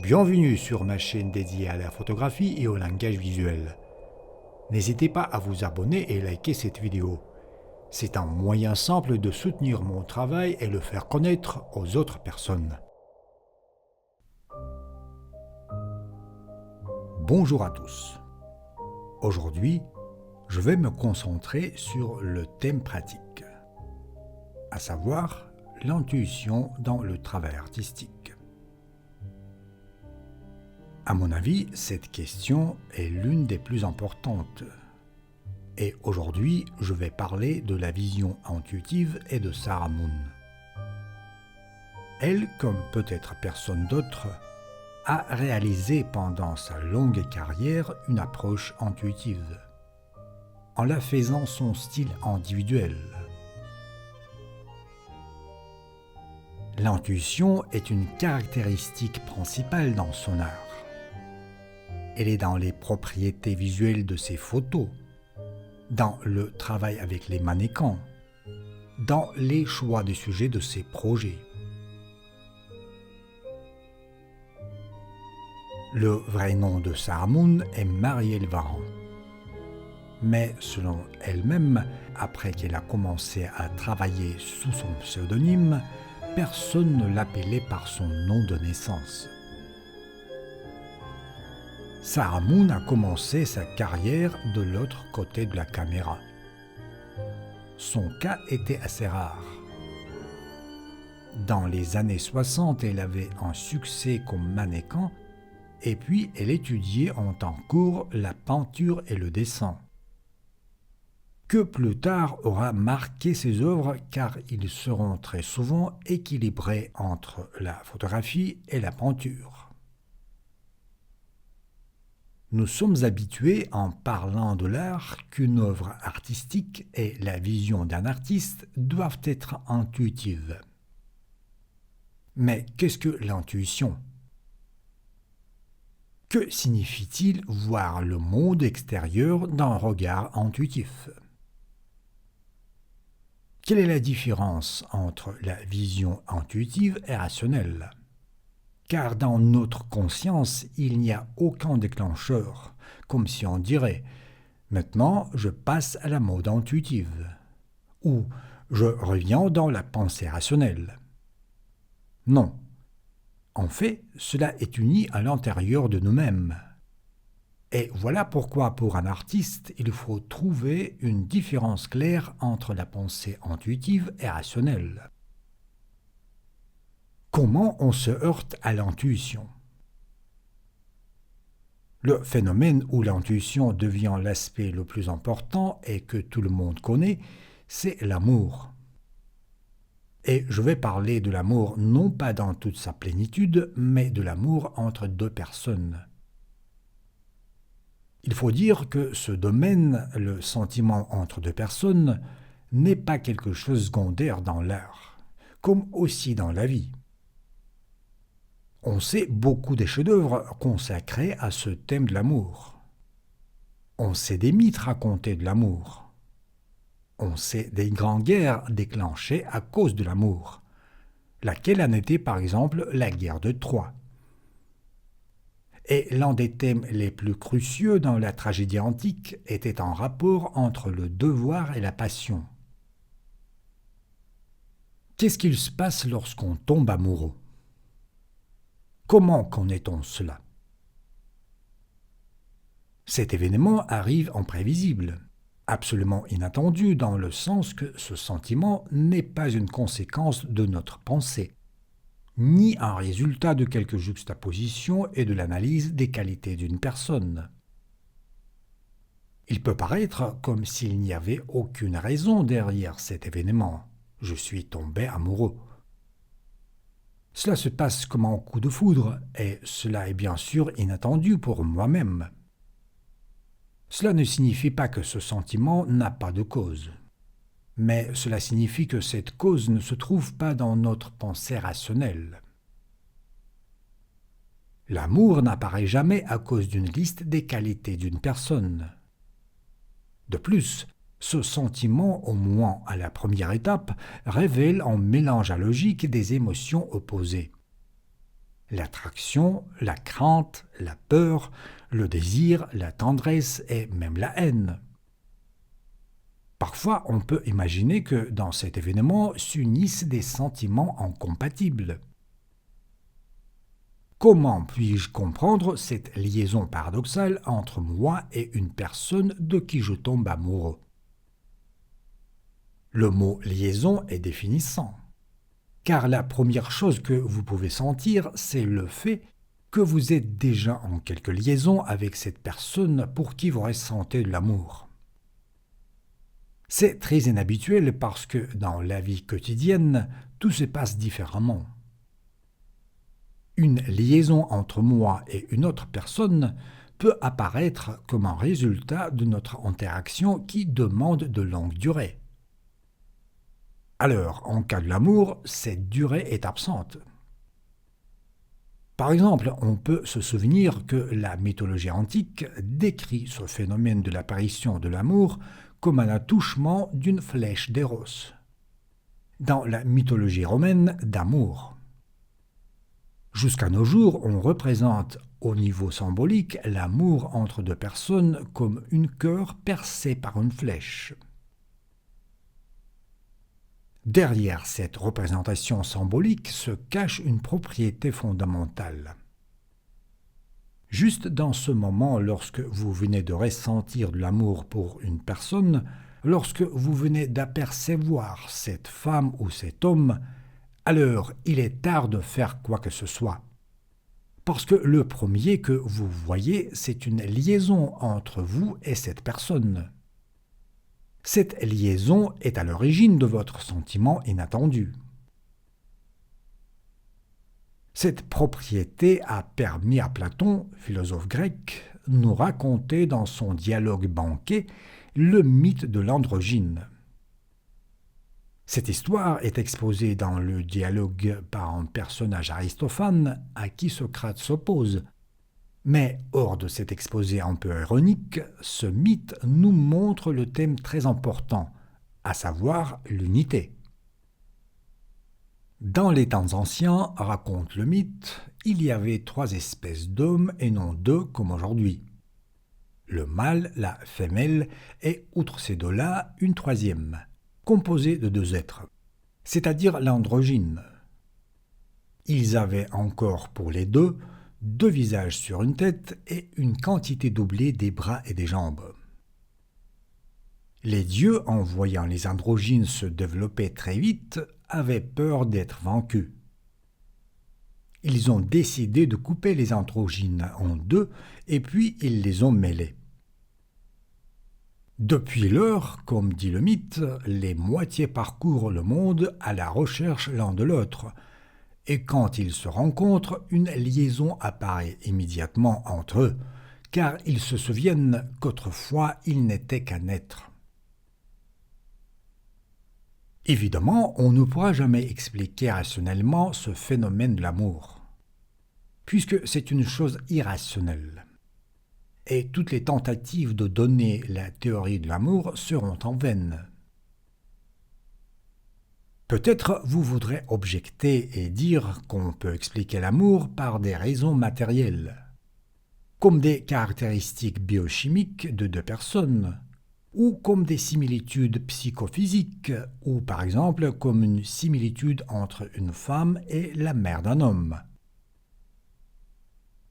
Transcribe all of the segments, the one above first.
Bienvenue sur ma chaîne dédiée à la photographie et au langage visuel. N'hésitez pas à vous abonner et liker cette vidéo. C'est un moyen simple de soutenir mon travail et le faire connaître aux autres personnes. Bonjour à tous. Aujourd'hui, je vais me concentrer sur le thème pratique, à savoir l'intuition dans le travail artistique. À mon avis, cette question est l'une des plus importantes. Et aujourd'hui, je vais parler de la vision intuitive et de Sarah Moon. Elle, comme peut-être personne d'autre, a réalisé pendant sa longue carrière une approche intuitive, en la faisant son style individuel. L'intuition est une caractéristique principale dans son art. Elle est dans les propriétés visuelles de ses photos, dans le travail avec les mannequins, dans les choix de sujets de ses projets. Le vrai nom de Sarah Moon est Marielle Varan. Mais selon elle-même, après qu'elle a commencé à travailler sous son pseudonyme, personne ne l'appelait par son nom de naissance. Sarah Moon a commencé sa carrière de l'autre côté de la caméra. Son cas était assez rare. Dans les années 60, elle avait un succès comme mannequin et puis elle étudiait en temps court la peinture et le dessin, que plus tard aura marqué ses œuvres car ils seront très souvent équilibrés entre la photographie et la peinture. Nous sommes habitués, en parlant de l'art, qu'une œuvre artistique et la vision d'un artiste doivent être intuitives. Mais qu'est-ce que l'intuition ? Que signifie-t-il voir le monde extérieur d'un regard intuitif ? Quelle est la différence entre la vision intuitive et rationnelle ? Car dans notre conscience, il n'y a aucun déclencheur, comme si on dirait « maintenant je passe à la mode intuitive » ou « je reviens dans la pensée rationnelle ». Non. En fait, cela est uni à l'intérieur de nous-mêmes. Et voilà pourquoi pour un artiste, il faut trouver une différence claire entre la pensée intuitive et rationnelle. Comment on se heurte à l'intuition ? Le phénomène où l'intuition devient l'aspect le plus important et que tout le monde connaît, c'est l'amour. Et je vais parler de l'amour non pas dans toute sa plénitude, mais de l'amour entre deux personnes. Il faut dire que ce domaine, le sentiment entre deux personnes, n'est pas quelque chose secondaire dans l'art, comme aussi dans la vie. On sait beaucoup des chefs-d'œuvre consacrés à ce thème de l'amour. On sait des mythes racontés de l'amour. On sait des grandes guerres déclenchées à cause de l'amour. Laquelle en était par exemple la guerre de Troie. Et l'un des thèmes les plus cruciaux dans la tragédie antique était un rapport entre le devoir et la passion. Qu'est-ce qu'il se passe lorsqu'on tombe amoureux ? Comment connaît-on cela ? Cet événement arrive imprévisible, absolument inattendu dans le sens que ce sentiment n'est pas une conséquence de notre pensée, ni un résultat de quelque juxtaposition et de l'analyse des qualités d'une personne. Il peut paraître comme s'il n'y avait aucune raison derrière cet événement. Je suis tombé amoureux. Cela se passe comme un coup de foudre, et cela est bien sûr inattendu pour moi-même. Cela ne signifie pas que ce sentiment n'a pas de cause, mais cela signifie que cette cause ne se trouve pas dans notre pensée rationnelle. L'amour n'apparaît jamais à cause d'une liste des qualités d'une personne. De plus, ce sentiment, au moins à la première étape, révèle un mélange logique des émotions opposées. l'attraction, la crainte, la peur, le désir, la tendresse et même la haine. Parfois, on peut imaginer que dans cet événement s'unissent des sentiments incompatibles. Comment puis-je comprendre cette liaison paradoxale entre moi et une personne de qui je tombe amoureux? Le mot liaison est définissant, car la première chose que vous pouvez sentir, c'est le fait que vous êtes déjà en quelque liaison avec cette personne pour qui vous ressentez de l'amour. C'est très inhabituel parce que dans la vie quotidienne, tout se passe différemment. Une liaison entre moi et une autre personne peut apparaître comme un résultat de notre interaction qui demande de longue durée. Alors, en cas de l'amour, cette durée est absente. Par exemple, on peut se souvenir que la mythologie antique décrit ce phénomène de l'apparition de l'amour comme un attouchement d'une flèche d'Éros. Dans la mythologie romaine d'amour. Jusqu'à nos jours, on représente au niveau symbolique l'amour entre deux personnes comme une cœur percée par une flèche. Derrière cette représentation symbolique se cache une propriété fondamentale. Juste dans ce moment, lorsque vous venez de ressentir de l'amour pour une personne, lorsque vous venez d'apercevoir cette femme ou cet homme, alors il est tard de faire quoi que ce soit. Parce que le premier que vous voyez, c'est une liaison entre vous et cette personne. Cette liaison est à l'origine de votre sentiment inattendu. Cette propriété a permis à Platon, philosophe grec, nous raconter dans son dialogue banquet le mythe de l'androgyne. Cette histoire est exposée dans le dialogue par un personnage Aristophane à qui Socrate s'oppose. Mais hors de cet exposé un peu ironique, ce mythe nous montre le thème très important, à savoir l'unité. Dans les temps anciens, raconte le mythe, il y avait 3 espèces d'hommes et non 2 comme aujourd'hui. Le mâle, la femelle et, outre ces 2-là, une 3e, composée de 2 êtres, c'est-à-dire l'androgyne. Ils avaient encore pour les 2 visages sur une tête et une quantité doublée des bras et des jambes. Les dieux, en voyant les androgynes se développer très vite, avaient peur d'être vaincus. Ils ont décidé de couper les androgynes en 2 et puis ils les ont mêlés. Depuis lors, comme dit le mythe, les moitiés parcourent le monde à la recherche l'un de l'autre, et quand ils se rencontrent, une liaison apparaît immédiatement entre eux, car ils se souviennent qu'autrefois ils n'étaient qu'un être. Évidemment, on ne pourra jamais expliquer rationnellement ce phénomène de l'amour, puisque c'est une chose irrationnelle. Et toutes les tentatives de donner la théorie de l'amour seront en vain. Peut-être vous voudrez objecter et dire qu'on peut expliquer l'amour par des raisons matérielles, comme des caractéristiques biochimiques de 2 personnes, ou comme des similitudes psychophysiques, ou par exemple comme une similitude entre une femme et la mère d'un homme.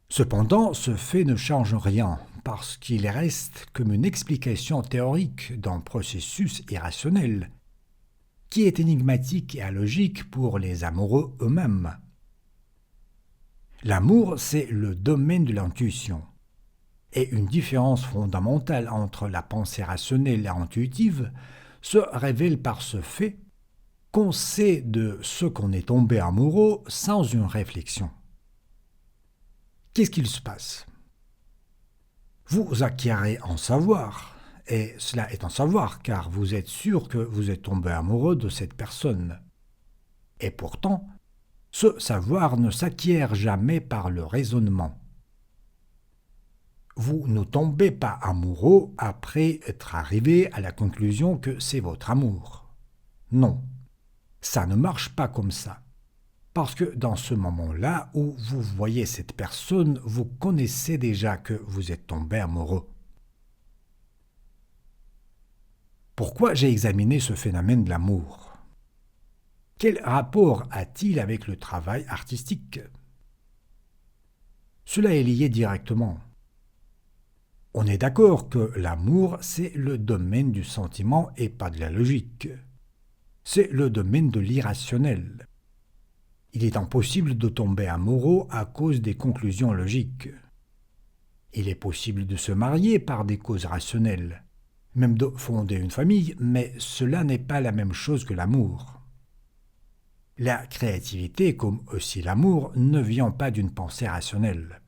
Cependant, ce fait ne change rien, parce qu'il reste comme une explication théorique d'un processus irrationnel, qui est énigmatique et illogique pour les amoureux eux-mêmes. L'amour, c'est le domaine de l'intuition. Et une différence fondamentale entre la pensée rationnelle et intuitive se révèle par ce fait qu'on sait de ce qu'on est tombé amoureux sans une réflexion. Qu'est-ce qu'il se passe? Vous acquérez un savoir, et cela est un savoir car vous êtes sûr que vous êtes tombé amoureux de cette personne. Et pourtant, ce savoir ne s'acquiert jamais par le raisonnement. Vous ne tombez pas amoureux après être arrivé à la conclusion que c'est votre amour. Non, ça ne marche pas comme ça. Parce que dans ce moment-là où vous voyez cette personne, vous connaissez déjà que vous êtes tombé amoureux. Pourquoi j'ai examiné ce phénomène de l'amour? Quel rapport a-t-il avec le travail artistique? Cela est lié directement. On est d'accord que l'amour, c'est le domaine du sentiment et pas de la logique. C'est le domaine de l'irrationnel. Il est impossible de tomber amoureux à cause des conclusions logiques. Il est possible de se marier par des causes rationnelles, même de fonder une famille, mais cela n'est pas la même chose que l'amour. La créativité, comme aussi l'amour, ne vient pas d'une pensée rationnelle.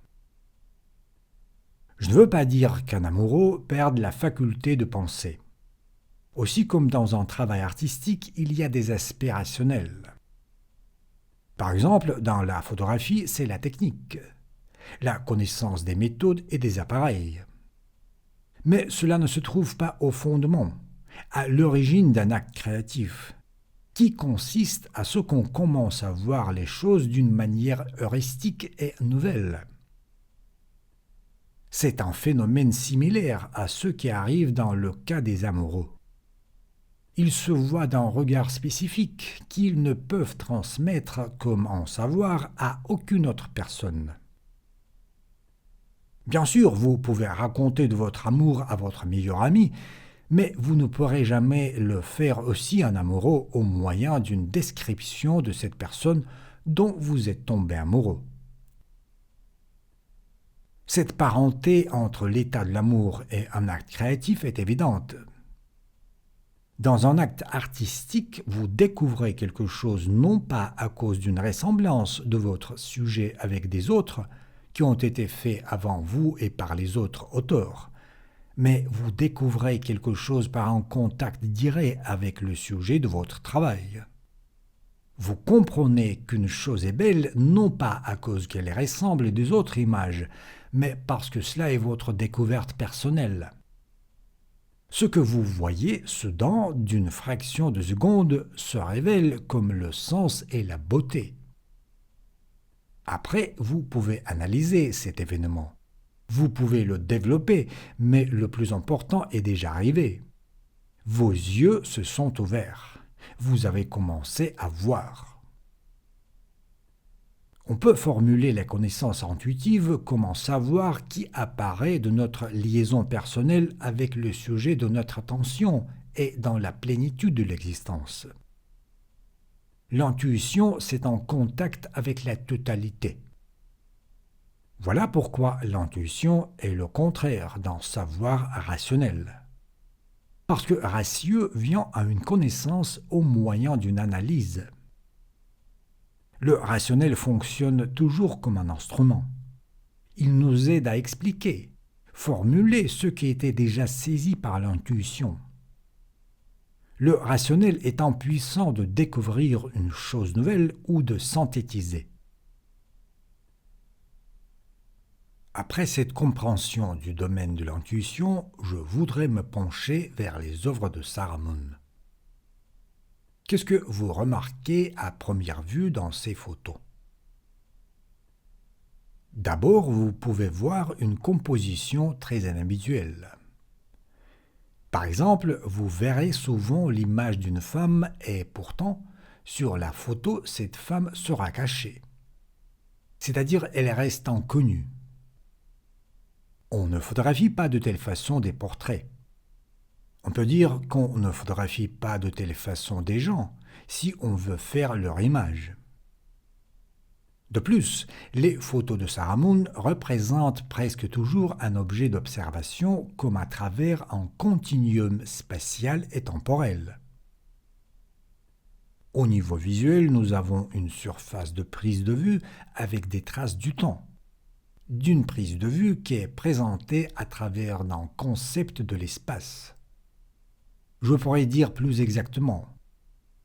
Je ne veux pas dire qu'un amoureux perde la faculté de penser. Aussi comme dans un travail artistique, il y a des aspects rationnels. Par exemple, dans la photographie, c'est la technique, la connaissance des méthodes et des appareils. Mais cela ne se trouve pas au fondement, à l'origine d'un acte créatif, qui consiste à ce qu'on commence à voir les choses d'une manière heuristique et nouvelle. C'est un phénomène similaire à ce qui arrive dans le cas des amoureux. Ils se voient d'un regard spécifique qu'ils ne peuvent transmettre comme un savoir à aucune autre personne. Bien sûr, vous pouvez raconter de votre amour à votre meilleur ami, mais vous ne pourrez jamais le faire aussi en amoureux au moyen d'une description de cette personne dont vous êtes tombé amoureux. Cette parenté entre l'état de l'amour et un acte créatif est évidente. Dans un acte artistique, vous découvrez quelque chose non pas à cause d'une ressemblance de votre sujet avec des autres qui ont été faits avant vous et par les autres auteurs, mais vous découvrez quelque chose par un contact direct avec le sujet de votre travail. Vous comprenez qu'une chose est belle non pas à cause qu'elle ressemble des autres images, mais parce que cela est votre découverte personnelle. Ce que vous voyez, soudain, d'une fraction de seconde, se révèle comme le sens et la beauté. Après, vous pouvez analyser cet événement. Vous pouvez le développer, mais le plus important est déjà arrivé. Vos yeux se sont ouverts. Vous avez commencé à voir. On peut formuler la connaissance intuitive comme un savoir qui apparaît de notre liaison personnelle avec le sujet de notre attention et dans la plénitude de l'existence. L'intuition, c'est en contact avec la totalité. Voilà pourquoi l'intuition est le contraire d'un savoir rationnel. Parce que ratieux vient à une connaissance au moyen d'une analyse. Le rationnel fonctionne toujours comme un instrument. Il nous aide à expliquer, formuler ce qui était déjà saisi par l'intuition. Le rationnel est impuissant de découvrir une chose nouvelle ou de synthétiser. Après cette compréhension du domaine de l'intuition, je voudrais me pencher vers les œuvres de Saramon. Qu'est-ce que vous remarquez à première vue dans ces photos? D'abord, vous pouvez voir une composition très inhabituelle. Par exemple, vous verrez souvent l'image d'une femme et pourtant, sur la photo, cette femme sera cachée. C'est-à-dire, elle reste inconnue. On ne photographie pas de telle façon des portraits. On peut dire qu'on ne photographie pas de telle façon des gens si on veut faire leur image. De plus, les photos de Saramon représentent presque toujours un objet d'observation comme à travers un continuum spatial et temporel. Au niveau visuel, nous avons une surface de prise de vue avec des traces du temps, d'une prise de vue qui est présentée à travers un concept de l'espace. Je pourrais dire plus exactement,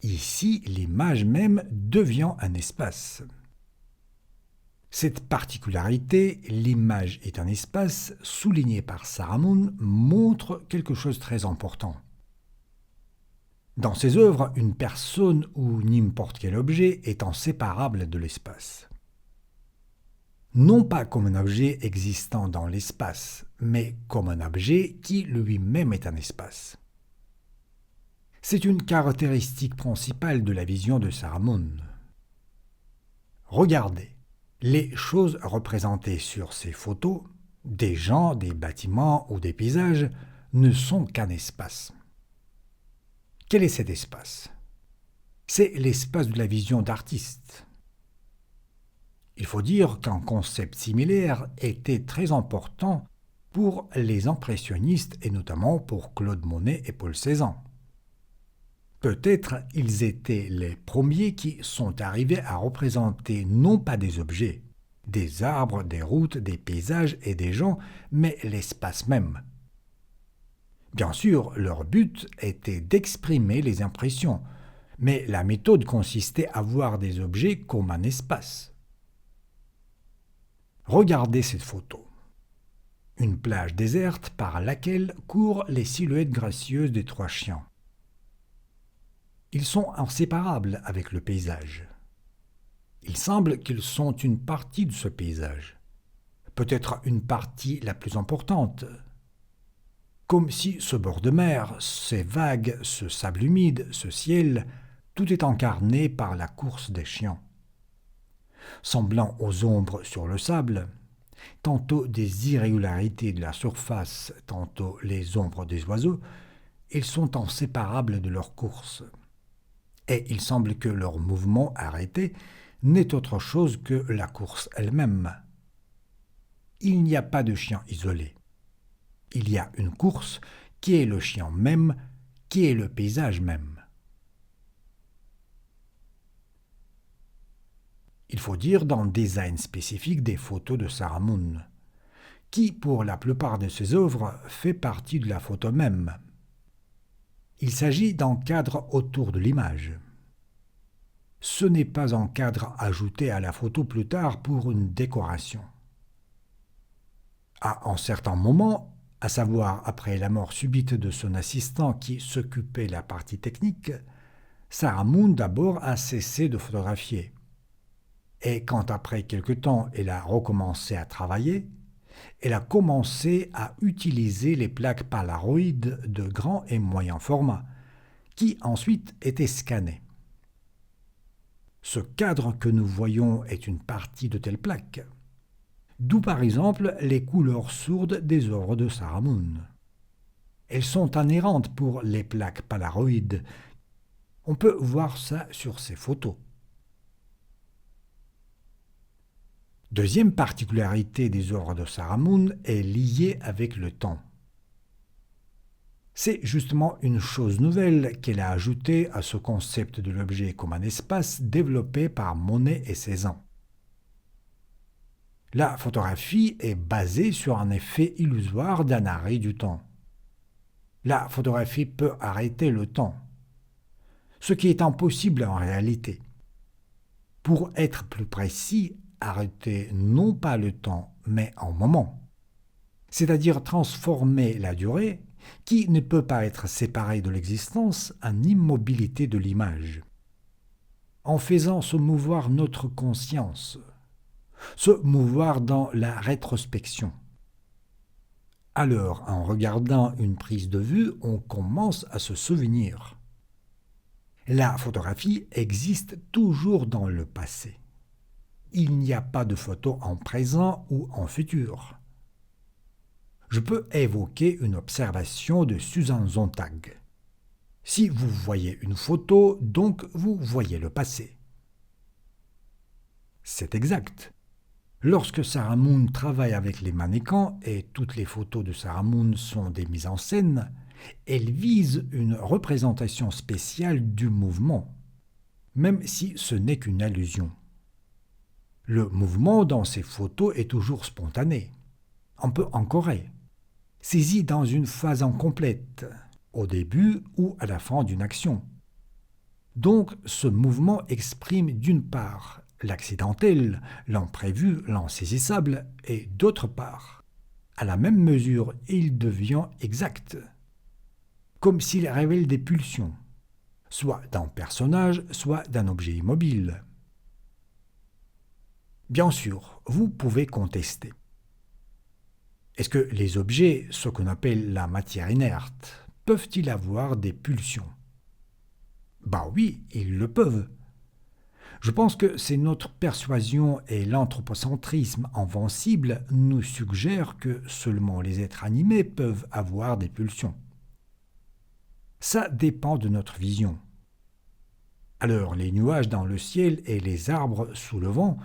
ici l'image même devient un espace. Cette particularité, l'image est un espace, souligné par Saramon, montre quelque chose de très important. Dans ses œuvres, une personne ou n'importe quel objet est inséparable de l'espace. Non pas comme un objet existant dans l'espace, mais comme un objet qui lui-même est un espace. C'est une caractéristique principale de la vision de Saramon. Regardez, les choses représentées sur ces photos, des gens, des bâtiments ou des paysages, ne sont qu'un espace. Quel est cet espace? C'est l'espace de la vision d'artiste. Il faut dire qu'un concept similaire était très important pour les impressionnistes et notamment pour Claude Monet et Paul Cézanne. Peut-être ils étaient les premiers qui sont arrivés à représenter non pas des objets, des arbres, des routes, des paysages et des gens, mais l'espace même. Bien sûr, leur but était d'exprimer les impressions, mais la méthode consistait à voir des objets comme un espace. Regardez cette photo. Une plage déserte par laquelle courent les silhouettes gracieuses des trois chiens. Ils sont inséparables avec le paysage. Il semble qu'ils sont une partie de ce paysage, peut-être une partie la plus importante. Comme si ce bord de mer, ces vagues, ce sable humide, ce ciel, tout est incarné par la course des chiens. Semblant aux ombres sur le sable, tantôt des irrégularités de la surface, tantôt les ombres des oiseaux, ils sont inséparables de leur course. Et il semble que leur mouvement arrêté n'est autre chose que la course elle-même. Il n'y a pas de chien isolé. Il y a une course qui est le chien même, qui est le paysage même. Il faut dire dans le design spécifique des photos de Saramon, qui pour la plupart de ses œuvres fait partie de la photo même. Il s'agit d'un cadre autour de l'image. Ce n'est pas un cadre ajouté à la photo plus tard pour une décoration. À un certain moment, à savoir après la mort subite de son assistant qui s'occupait de la partie technique, Saramon d'abord a cessé de photographier. Et quand après quelque temps elle a recommencé à travailler, elle a commencé à utiliser les plaques Polaroid de grand et moyen format, qui ensuite étaient scannées. Ce cadre que nous voyons est une partie de telle plaque. D'où par exemple les couleurs sourdes des œuvres de Saramon. Elles sont inhérentes pour les plaques Polaroid. On peut voir ça sur ces photos. Deuxième particularité des œuvres de Saramon est liée avec le temps. C'est justement une chose nouvelle qu'elle a ajoutée à ce concept de l'objet comme un espace développé par Monet et Cézanne. La photographie est basée sur un effet illusoire d'un arrêt du temps. La photographie peut arrêter le temps, ce qui est impossible en réalité. Pour être plus précis, arrêter non pas le temps, mais un moment, c'est-à-dire transformer la durée, qui ne peut pas être séparée de l'existence, en immobilité de l'image, en faisant se mouvoir notre conscience, se mouvoir dans la rétrospection. Alors, en regardant une prise de vue, on commence à se souvenir. La photographie existe toujours dans le passé. Il n'y a pas de photo en présent ou en futur. Je peux évoquer une observation de Susan Sontag. Si vous voyez une photo, donc vous voyez le passé. C'est exact. Lorsque Saramon travaille avec les mannequins, et toutes les photos de Saramon sont des mises en scène, elle vise une représentation spéciale du mouvement, même si ce n'est qu'une allusion. Le mouvement dans ces photos est toujours spontané, un peu ancoré, saisi dans une phase incomplète, au début ou à la fin d'une action. Donc ce mouvement exprime d'une part l'accidentel, l'imprévu, l'insaisissable, et d'autre part, à la même mesure, il devient exact, comme s'il révèle des pulsions, soit d'un personnage, soit d'un objet immobile. Bien sûr, vous pouvez contester. Est-ce que les objets, ce qu'on appelle la matière inerte, peuvent-ils avoir des pulsions? Ben oui, ils le peuvent. Je pense que c'est notre persuasion et l'anthropocentrisme invincible nous suggèrent que seulement les êtres animés peuvent avoir des pulsions. Ça dépend de notre vision. Alors les nuages dans le ciel et les arbres sous le vent,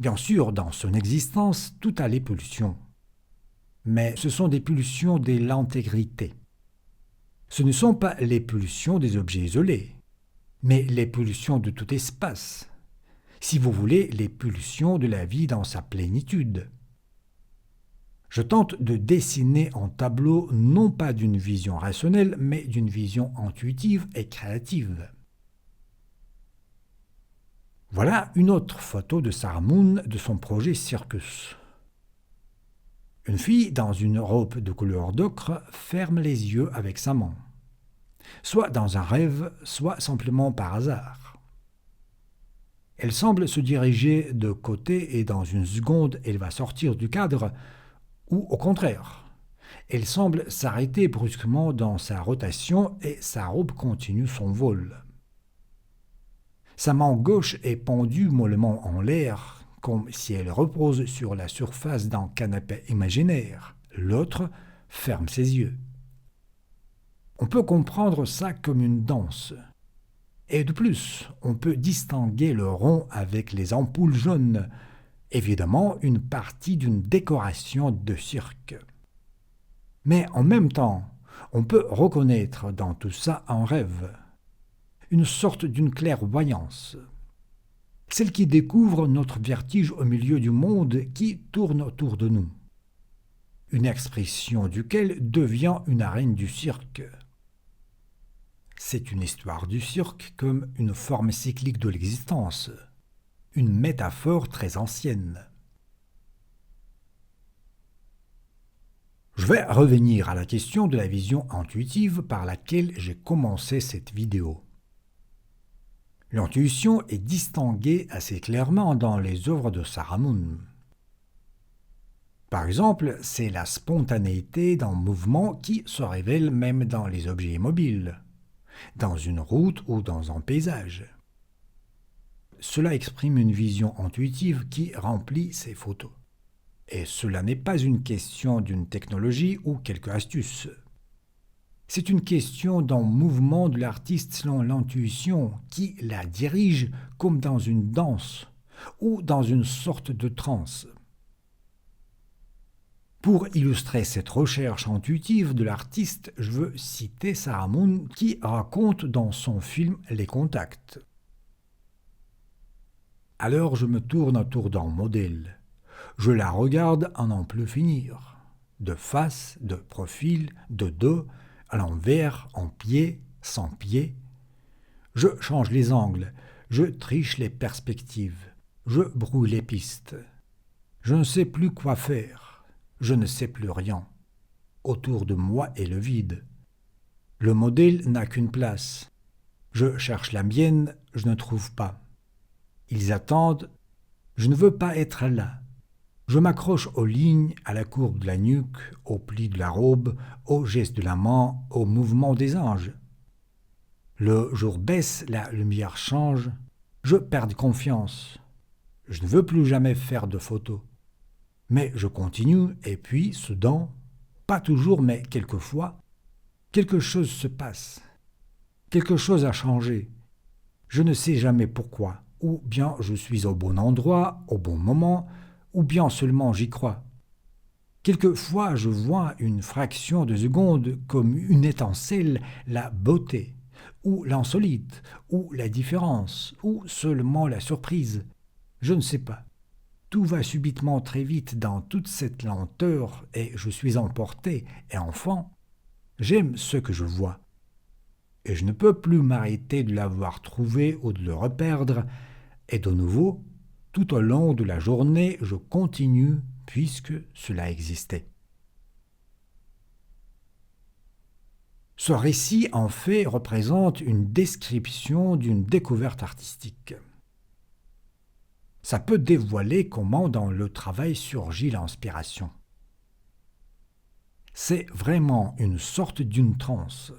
bien sûr, dans son existence, tout a les pulsions. Mais ce sont des pulsions de l'intégrité. Ce ne sont pas les pulsions des objets isolés, mais les pulsions de tout espace. Si vous voulez, les pulsions de la vie dans sa plénitude. Je tente de dessiner un tableau non pas d'une vision rationnelle, mais d'une vision intuitive et créative. Voilà une autre photo de Sarah Moon de son projet Circus. Une fille dans une robe de couleur d'ocre ferme les yeux avec sa main. Soit dans un rêve, soit simplement par hasard. Elle semble se diriger de côté et dans une seconde, elle va sortir du cadre, ou au contraire. Elle semble s'arrêter brusquement dans sa rotation et sa robe continue son vol. Sa main gauche est pendue mollement en l'air, comme si elle repose sur la surface d'un canapé imaginaire. L'autre ferme ses yeux. On peut comprendre ça comme une danse. Et de plus, on peut distinguer le rond avec les ampoules jaunes, évidemment une partie d'une décoration de cirque. Mais en même temps, on peut reconnaître dans tout ça un rêve, une sorte d'une clairvoyance, celle qui découvre notre vertige au milieu du monde qui tourne autour de nous, une expression duquel devient une arène du cirque. C'est une histoire du cirque comme une forme cyclique de l'existence, une métaphore très ancienne. Je vais revenir à la question de la vision intuitive par laquelle j'ai commencé cette vidéo. L'intuition est distinguée assez clairement dans les œuvres de Sarah Moon. Par exemple, c'est la spontanéité d'un mouvement qui se révèle même dans les objets immobiles, dans une route ou dans un paysage. Cela exprime une vision intuitive qui remplit ses photos. Et cela n'est pas une question d'une technologie ou quelques astuces. C'est une question d'un mouvement de l'artiste selon l'intuition qui la dirige comme dans une danse ou dans une sorte de transe. Pour illustrer cette recherche intuitive de l'artiste, je veux citer Sarah Moon qui raconte dans son film Les Contacts. Alors je me tourne autour d'un modèle. Je la regarde à n'en plus finir. De face, de profil, de dos, à l'envers, en pied, sans pied. Je change les angles, je triche les perspectives, je brouille les pistes. Je ne sais plus quoi faire. Je ne sais plus rien. Autour de moi est le vide. Le modèle n'a qu'une place. Je cherche la mienne, je ne trouve pas. Ils attendent. Je ne veux pas être là. Je m'accroche aux lignes, à la courbe de la nuque, au pli de la robe, au geste de la main, au mouvement des anges. Le jour baisse, la lumière change. Je perds confiance. Je ne veux plus jamais faire de photos. Mais je continue et puis, soudain, pas toujours mais quelquefois, quelque chose se passe. Quelque chose a changé. Je ne sais jamais pourquoi. Ou bien je suis au bon endroit, au bon moment, ou bien seulement j'y crois. Quelquefois je vois une fraction de seconde comme une étincelle, la beauté, ou l'insolite, ou la différence, ou seulement la surprise. Je ne sais pas. Tout va subitement très vite dans toute cette lenteur et je suis emporté, et enfin, j'aime ce que je vois. Et je ne peux plus m'arrêter de l'avoir trouvé ou de le reperdre, et de nouveau, tout au long de la journée, je continue puisque cela existait. Ce récit, en fait, représente une description d'une découverte artistique. Ça peut dévoiler comment dans le travail surgit l'inspiration. C'est vraiment une sorte d'une transe.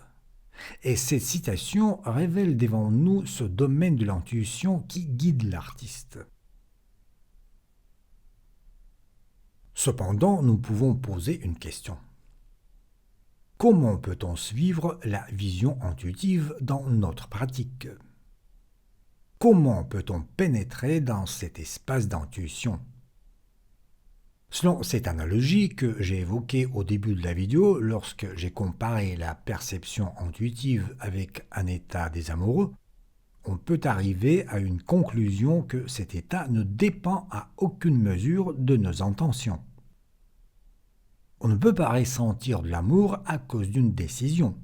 Et cette citation révèle devant nous ce domaine de l'intuition qui guide l'artiste. Cependant, nous pouvons poser une question. Comment peut-on suivre la vision intuitive dans notre pratique? Comment peut-on pénétrer dans cet espace d'intuition? Selon cette analogie que j'ai évoquée au début de la vidéo, lorsque j'ai comparé la perception intuitive avec un état des amoureux, on peut arriver à une conclusion que cet état ne dépend à aucune mesure de nos intentions. On ne peut pas ressentir de l'amour à cause d'une décision.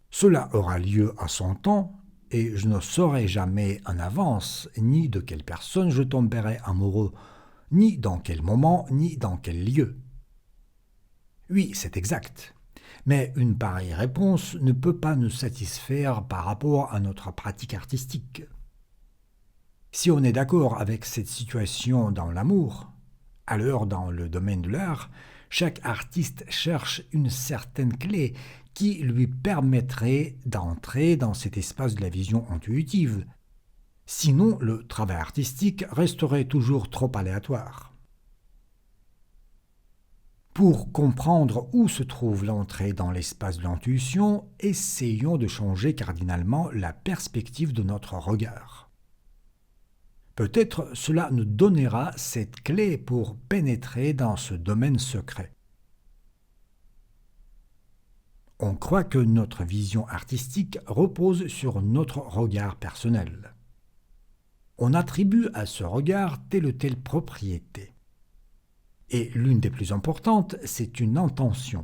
Cela aura lieu à son temps, et je ne saurai jamais en avance ni de quelle personne je tomberai amoureux, ni dans quel moment, ni dans quel lieu. Oui, c'est exact, mais une pareille réponse ne peut pas nous satisfaire par rapport à notre pratique artistique. Si on est d'accord avec cette situation dans l'amour, alors dans le domaine de l'art, chaque artiste cherche une certaine clé qui lui permettrait d'entrer dans cet espace de la vision intuitive. Sinon, le travail artistique resterait toujours trop aléatoire. Pour comprendre où se trouve l'entrée dans l'espace de l'intuition, essayons de changer cardinalement la perspective de notre regard. Peut-être cela nous donnera cette clé pour pénétrer dans ce domaine secret. On croit que notre vision artistique repose sur notre regard personnel. On attribue à ce regard telle ou telle propriété. Et l'une des plus importantes, c'est une intention.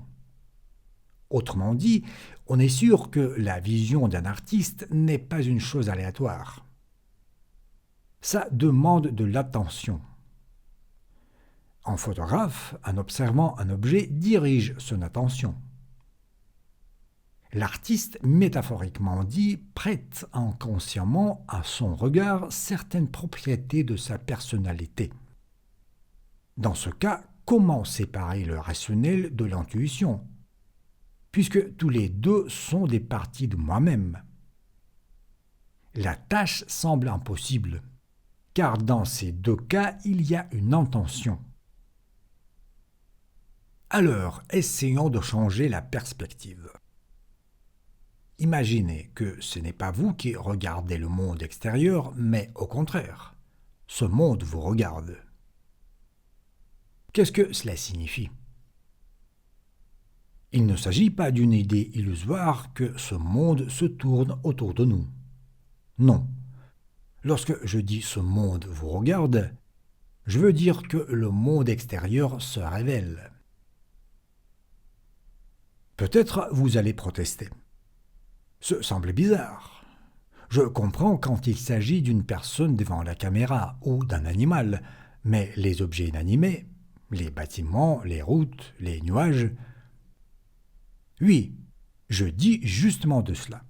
Autrement dit, on est sûr que la vision d'un artiste n'est pas une chose aléatoire. Ça demande de l'attention. Un photographe, en observant un objet, dirige son attention. L'artiste, métaphoriquement dit, prête inconsciemment à son regard certaines propriétés de sa personnalité. Dans ce cas, comment séparer le rationnel de l'intuition, puisque tous les deux sont des parties de moi-même? La tâche semble impossible, car dans ces deux cas, il y a une intention. Alors, essayons de changer la perspective. Imaginez que ce n'est pas vous qui regardez le monde extérieur, mais au contraire, ce monde vous regarde. Qu'est-ce que cela signifie? Il ne s'agit pas d'une idée illusoire que ce monde se tourne autour de nous. Non. Lorsque je dis ce monde vous regarde, je veux dire que le monde extérieur se révèle. Peut-être vous allez protester. Ce semble bizarre. Je comprends quand il s'agit d'une personne devant la caméra ou d'un animal, mais les objets inanimés, les bâtiments, les routes, les nuages... Oui, je dis justement de cela.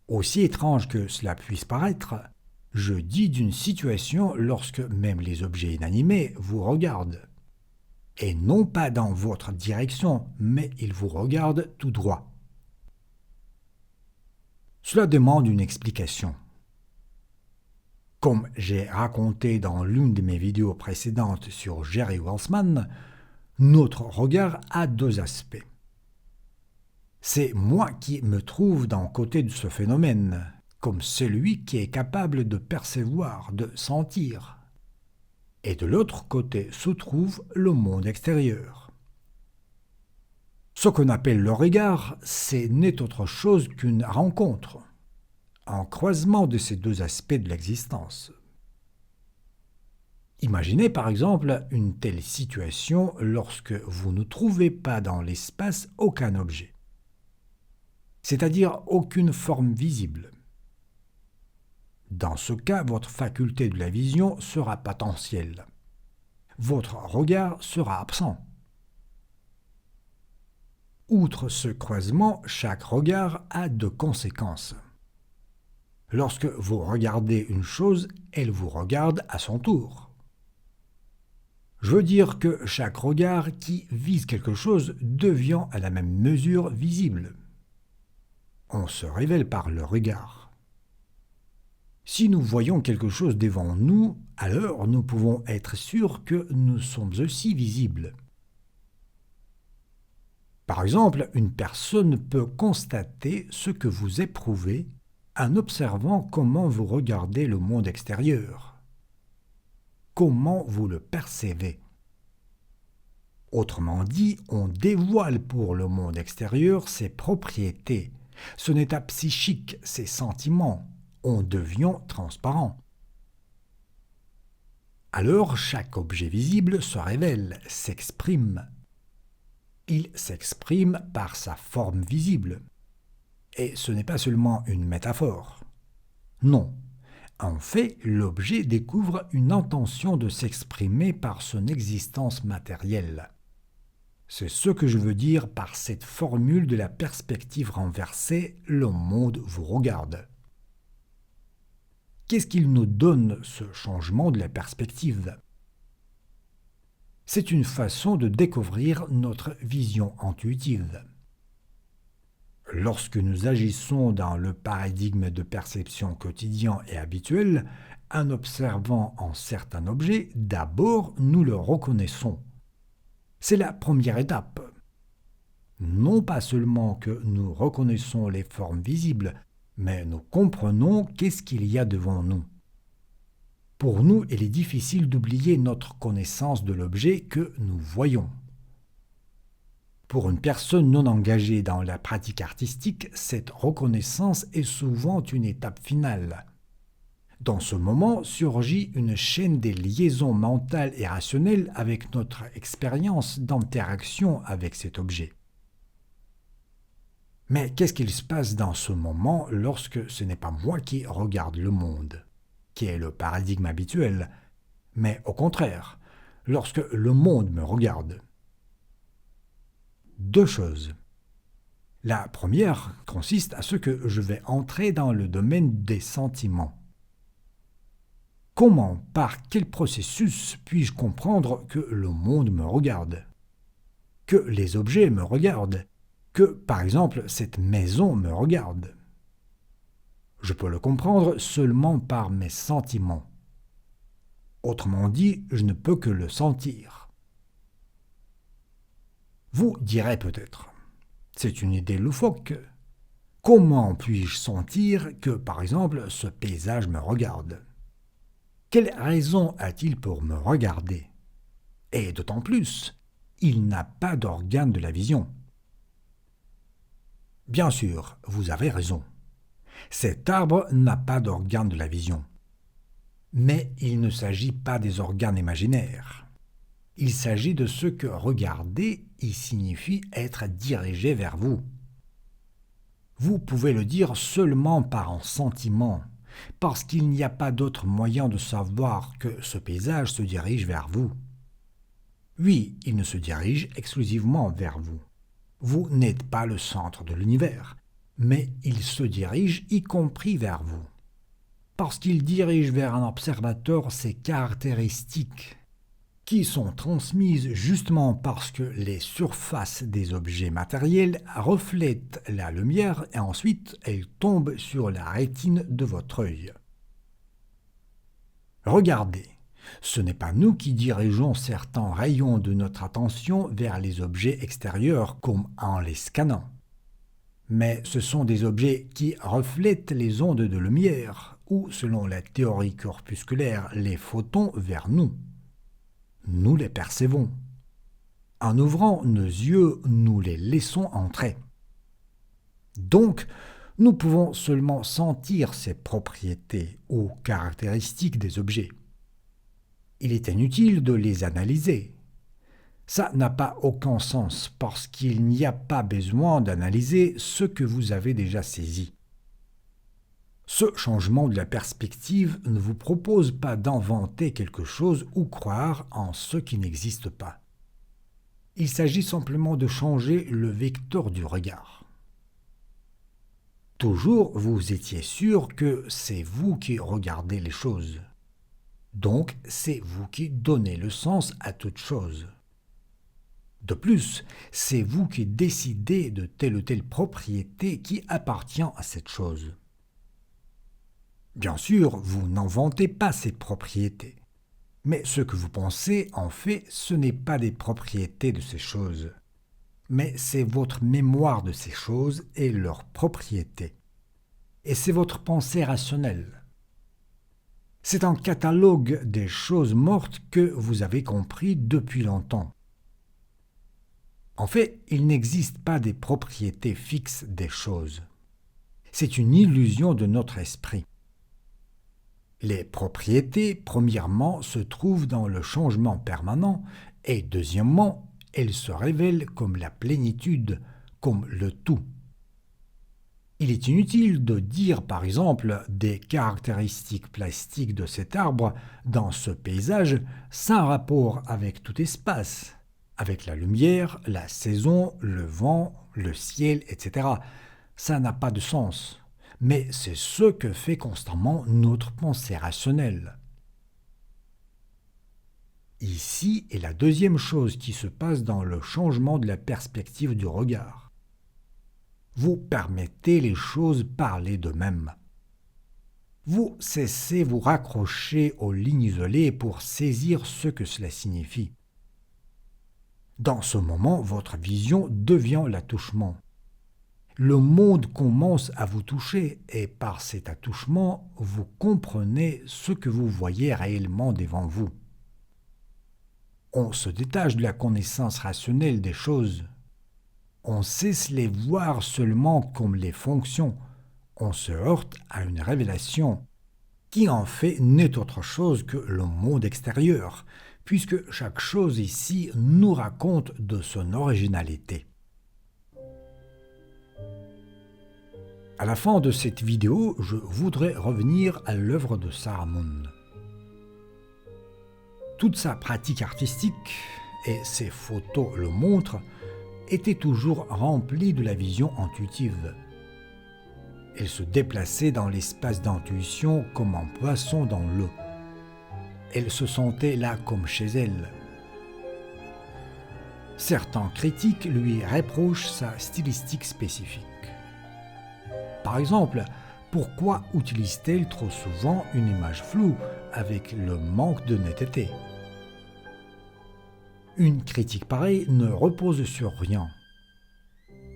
Aussi étrange que cela puisse paraître, je dis d'une situation lorsque même les objets inanimés vous regardent. Et non pas dans votre direction, mais ils vous regardent tout droit. Cela demande une explication. Comme j'ai raconté dans l'une de mes vidéos précédentes sur Jerry Walsman, notre regard a deux aspects. C'est moi qui me trouve d'un côté de ce phénomène, comme celui qui est capable de percevoir, de sentir. Et de l'autre côté se trouve le monde extérieur. Ce qu'on appelle le regard, ce n'est autre chose qu'une rencontre, un croisement de ces deux aspects de l'existence. Imaginez par exemple une telle situation lorsque vous ne trouvez pas dans l'espace aucun objet, c'est-à-dire aucune forme visible. Dans ce cas, votre faculté de la vision sera potentielle. Votre regard sera absent. Outre ce croisement, chaque regard a deux conséquences. Lorsque vous regardez une chose, elle vous regarde à son tour. Je veux dire que chaque regard qui vise quelque chose devient à la même mesure visible. On se révèle par le regard. Si nous voyons quelque chose devant nous, alors nous pouvons être sûrs que nous sommes aussi visibles. Par exemple, une personne peut constater ce que vous éprouvez en observant comment vous regardez le monde extérieur. Comment vous le percevez. Autrement dit, on dévoile pour le monde extérieur ses propriétés, son état psychique, ses sentiments. On devient transparent. Alors chaque objet visible se révèle, s'exprime. Il s'exprime par sa forme visible. Et ce n'est pas seulement une métaphore. Non. En fait, l'objet découvre une intention de s'exprimer par son existence matérielle. C'est ce que je veux dire par cette formule de la perspective renversée, le monde vous regarde. Qu'est-ce qu'il nous donne, ce changement de la perspective ? C'est une façon de découvrir notre vision intuitive. Lorsque nous agissons dans le paradigme de perception quotidien et habituel, en observant un certain objet, d'abord nous le reconnaissons. C'est la première étape. Non pas seulement que nous reconnaissons les formes visibles, mais nous comprenons qu'est-ce qu'il y a devant nous. Pour nous, il est difficile d'oublier notre connaissance de l'objet que nous voyons. Pour une personne non engagée dans la pratique artistique, cette reconnaissance est souvent une étape finale. Dans ce moment surgit une chaîne des liaisons mentales et rationnelles avec notre expérience d'interaction avec cet objet. Mais qu'est-ce qu'il se passe dans ce moment lorsque ce n'est pas moi qui regarde le monde, qui est le paradigme habituel, mais au contraire, lorsque le monde me regarde? Deux choses. La première consiste à ce que je vais entrer dans le domaine des sentiments. Comment, par quel processus puis-je comprendre que le monde me regarde? Que les objets me regardent? Que, par exemple, cette maison me regarde? Je peux le comprendre seulement par mes sentiments. Autrement dit, je ne peux que le sentir. Vous direz peut-être, c'est une idée loufoque. Comment puis-je sentir que, par exemple, ce paysage me regarde? Quelle raison a-t-il pour me regarder? Et d'autant plus, il n'a pas d'organe de la vision. Bien sûr, vous avez raison. Cet arbre n'a pas d'organe de la vision. Mais il ne s'agit pas des organes imaginaires. Il s'agit de ce que regarder y signifie être dirigé vers vous. Vous pouvez le dire seulement par un sentiment, parce qu'il n'y a pas d'autre moyen de savoir que ce paysage se dirige vers vous. Oui, il ne se dirige exclusivement vers vous. Vous n'êtes pas le centre de l'univers, mais il se dirige y compris vers vous. Parce qu'il dirige vers un observateur ses caractéristiques, qui sont transmises justement parce que les surfaces des objets matériels reflètent la lumière et ensuite elles tombent sur la rétine de votre œil. Regardez, ce n'est pas nous qui dirigeons certains rayons de notre attention vers les objets extérieurs comme en les scannant. Mais ce sont des objets qui reflètent les ondes de lumière ou, selon la théorie corpusculaire, les photons vers nous. Nous les percevons. En ouvrant nos yeux, nous les laissons entrer. Donc, nous pouvons seulement sentir ces propriétés ou caractéristiques des objets. Il est inutile de les analyser. Ça n'a pas aucun sens parce qu'il n'y a pas besoin d'analyser ce que vous avez déjà saisi. Ce changement de la perspective ne vous propose pas d'inventer quelque chose ou croire en ce qui n'existe pas. Il s'agit simplement de changer le vecteur du regard. Toujours, vous étiez sûr que c'est vous qui regardez les choses. Donc, c'est vous qui donnez le sens à toute chose. De plus, c'est vous qui décidez de telle ou telle propriété qui appartient à cette chose. Bien sûr, vous n'inventez pas ces propriétés. Mais ce que vous pensez, en fait, ce n'est pas des propriétés de ces choses. Mais c'est votre mémoire de ces choses et leurs propriétés. Et c'est votre pensée rationnelle. C'est un catalogue des choses mortes que vous avez compris depuis longtemps. En fait, il n'existe pas des propriétés fixes des choses. C'est une illusion de notre esprit. Les propriétés, premièrement, se trouvent dans le changement permanent et deuxièmement, elles se révèlent comme la plénitude, comme le tout. Il est inutile de dire, par exemple, des caractéristiques plastiques de cet arbre dans ce paysage sans rapport avec tout espace, avec la lumière, la saison, le vent, le ciel, etc. Ça n'a pas de sens. Mais c'est ce que fait constamment notre pensée rationnelle. Ici est la deuxième chose qui se passe dans le changement de la perspective du regard. Vous permettez les choses parler d'eux-mêmes. Vous cessez vous raccrocher aux lignes isolées pour saisir ce que cela signifie. Dans ce moment, votre vision devient l'attouchement. Le monde commence à vous toucher et par cet attouchement, vous comprenez ce que vous voyez réellement devant vous. On se détache de la connaissance rationnelle des choses. On cesse les voir seulement comme les fonctions. On se heurte à une révélation qui en fait n'est autre chose que le monde extérieur, puisque chaque chose ici nous raconte de son originalité. À la fin de cette vidéo, je voudrais revenir à l'œuvre de Sarah Moon. Toute sa pratique artistique, et ses photos le montrent, était toujours remplie de la vision intuitive. Elle se déplaçait dans l'espace d'intuition comme un poisson dans l'eau. Elle se sentait là comme chez elle. Certains critiques lui reprochent sa stylistique spécifique. Par exemple, pourquoi utilise-t-elle trop souvent une image floue avec le manque de netteté? Une critique pareille ne repose sur rien,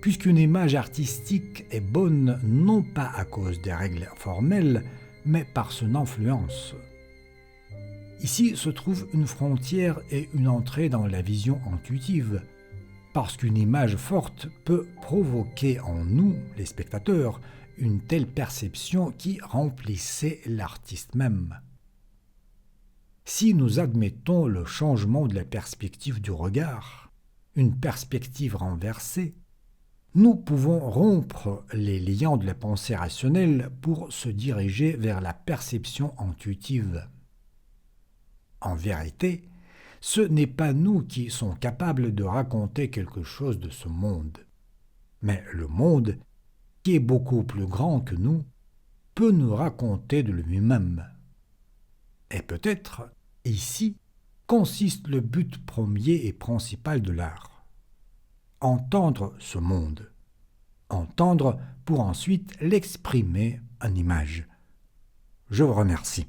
puisqu'une image artistique est bonne non pas à cause des règles formelles, mais par son influence. Ici se trouve une frontière et une entrée dans la vision intuitive, parce qu'une image forte peut provoquer en nous, les spectateurs, une telle perception qui remplissait l'artiste même. Si nous admettons le changement de la perspective du regard, une perspective renversée, nous pouvons rompre les liens de la pensée rationnelle pour se diriger vers la perception intuitive. En vérité, ce n'est pas nous qui sommes capables de raconter quelque chose de ce monde, mais le monde, qui est beaucoup plus grand que nous, peut nous raconter de lui-même. Et peut-être, ici, consiste le but premier et principal de l'art. Entendre ce monde. Entendre pour ensuite l'exprimer en images. Je vous remercie.